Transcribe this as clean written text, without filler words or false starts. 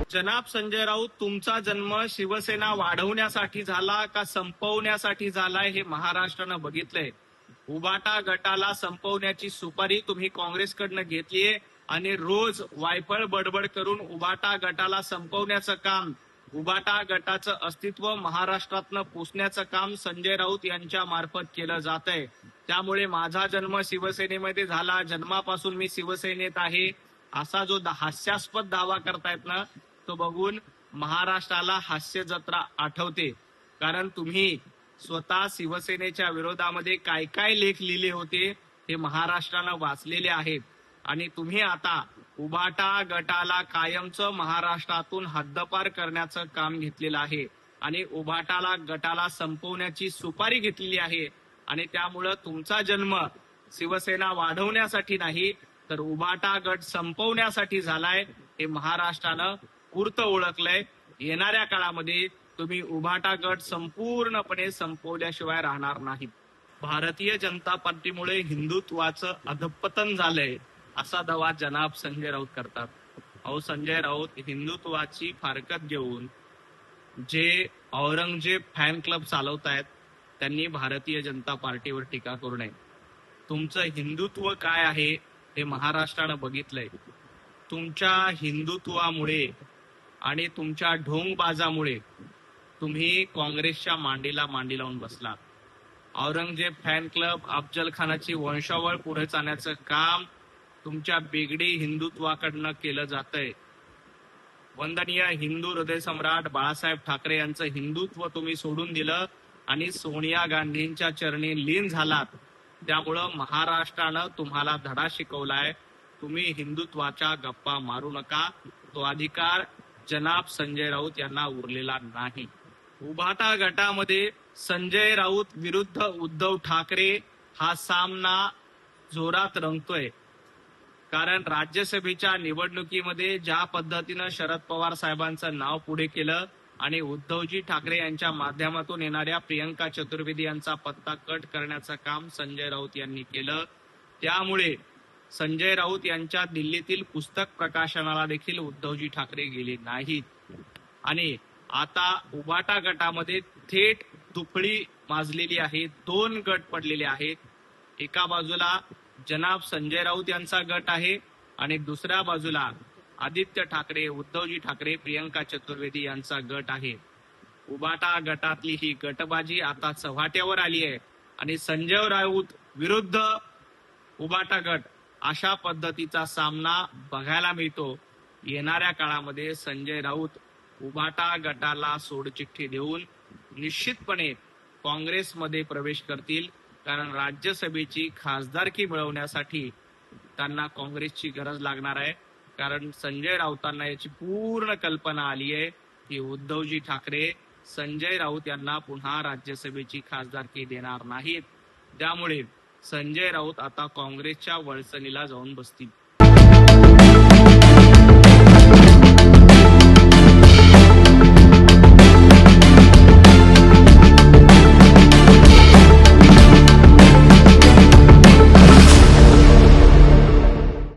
जनाब संजय राऊत, तुमचा जन्म शिवसेना वाढवण्यासाठी झाला का संपवण्यासाठी झालाय हे महाराष्ट्रानं बघितलंय. उबाटा गटाला संपवण्याची सुपारी तुम्ही काँग्रेसकडनं घेतलीये आणि रोज वायफळ बडबड करून उबाटा गटाला संपवण्याचं काम, उबाटा गटाचं अस्तित्व महाराष्ट्रातनं पुसण्याचं काम संजय राऊत यांच्या मार्फत केलं जात आहे. त्यामुळे माझा जन्म शिवसेनेमध्ये झाला, जन्मापासून मी शिवसेनेत आहे असा जो हास्यास्पद दावा करतायत ना, तो बघून महाराष्ट्राला हास्य जत्रा आठवते. कारण तुम्ही स्वतः शिवसेनेच्या विरोधामध्ये काय काय लेख लिहिले होते हे महाराष्ट्रानं वाचलेले आहेत. आणि तुम्ही आता उबाटा गटाला कायमचं महाराष्ट्रातून हद्दपार करण्याचं काम घेतलेलं आहे आणि उबाटाला गटाला संपवण्याची सुपारी घेतलेली आहे. आणि त्यामुळं तुमचा जन्म शिवसेना वाढवण्यासाठी नाही तर उबाटा गट संपवण्यासाठी झालाय हे महाराष्ट्रानं पूर्त ओळखलंय. येणाऱ्या काळामध्ये तुम्ही उबाटा गट संपूर्णपणे संपवल्याशिवाय राहणार नाहीत. भारतीय जनता पार्टीमुळे हिंदुत्वाचं अधपतन झालंय असा दावा जनाब संजय राऊत करतात. अहो संजय राऊत, हिंदुत्वाची फारकत घेऊन जे औरंगजेब फॅन क्लब चालवतायत त्यांनी भारतीय जनता पार्टीवर टीका करू नये. तुमचं हिंदुत्व काय आहे हे महाराष्ट्रानं बघितलंय. तुमच्या हिंदुत्वामुळे आणि तुमच्या ढोंगबाजामुळे तुम्ही काँग्रेसच्या मांडीला मांडी लावून बसलात. औरंगजेब फॅन क्लब, अफजल खानाची वंशावळ पुढे चालण्याचं काम तुमच्या बेगडी हिंदुत्वाकडनं केलं जातंय. वंदनीय हिंदू हृदय सम्राट बाळासाहेब ठाकरे यांचं हिंदुत्व तुम्ही सोडून दिलं आणि सोनिया गांधींच्या चरणी लीन झालात. त्यामुळं महाराष्ट्रानं तुम्हाला धडा शिकवलाय. तुम्ही हिंदुत्वाच्या गप्पा मारू नका. तो अधिकार जनाब संजय राऊत यांना उरलेला नाही. उबाटा गटामध्ये संजय राऊत विरुद्ध उद्धव ठाकरे हा सामना जोरात रंगतोय. कारण राज्यसभेच्या निवडणुकीमध्ये ज्या पद्धतीनं शरद पवार साहेबांचं नाव पुढे केलं आणि उद्धवजी ठाकरे यांच्या माध्यमातून येणाऱ्या प्रियंका चतुर्वेदी यांचा पत्ता कट करण्याचं काम संजय राऊत यांनी केलं. त्यामुळे संजय राऊत यांच्या दिल्लीतील पुस्तक प्रकाशनाला देखील उद्धवजी ठाकरे गेले नाहीत. आणि आता उबाटा गटामध्ये थेट दुफळी माजलेली आहे. 2 गट पडलेले आहेत. एका बाजूला जनाब संजय राऊत यांचा गट आहे आणि दुसऱ्या बाजूला आदित्य ठाकरे, उद्धवजी ठाकरे, प्रियंका चतुर्वेदी यांचा गट आहे. उबाटा गटातली ही गटबाजी आता चव्हाट्यावर आली आहे आणि संजय राऊत विरुद्ध उबाटा गट अशा पद्धतीचा सामना बघायला मिळतो. येणाऱ्या काळामध्ये संजय राऊत उबाटा गटाला सोडचिठ्ठी देऊन निश्चितपणे काँग्रेसमध्ये प्रवेश करतील. कारण राज्यसभेची खासदारकी मिळवण्यासाठी त्यांना काँग्रेसची गरज लागणार आहे. कारण संजय राऊतांना याची पूर्ण कल्पना आली आहे की उद्धवजी ठाकरे संजय राऊत यांना पुन्हा राज्यसभेची खासदारकी देणार नाहीत. त्यामुळे संजय राऊत आता काँग्रेसच्या वळसणीला जाऊन बसतील.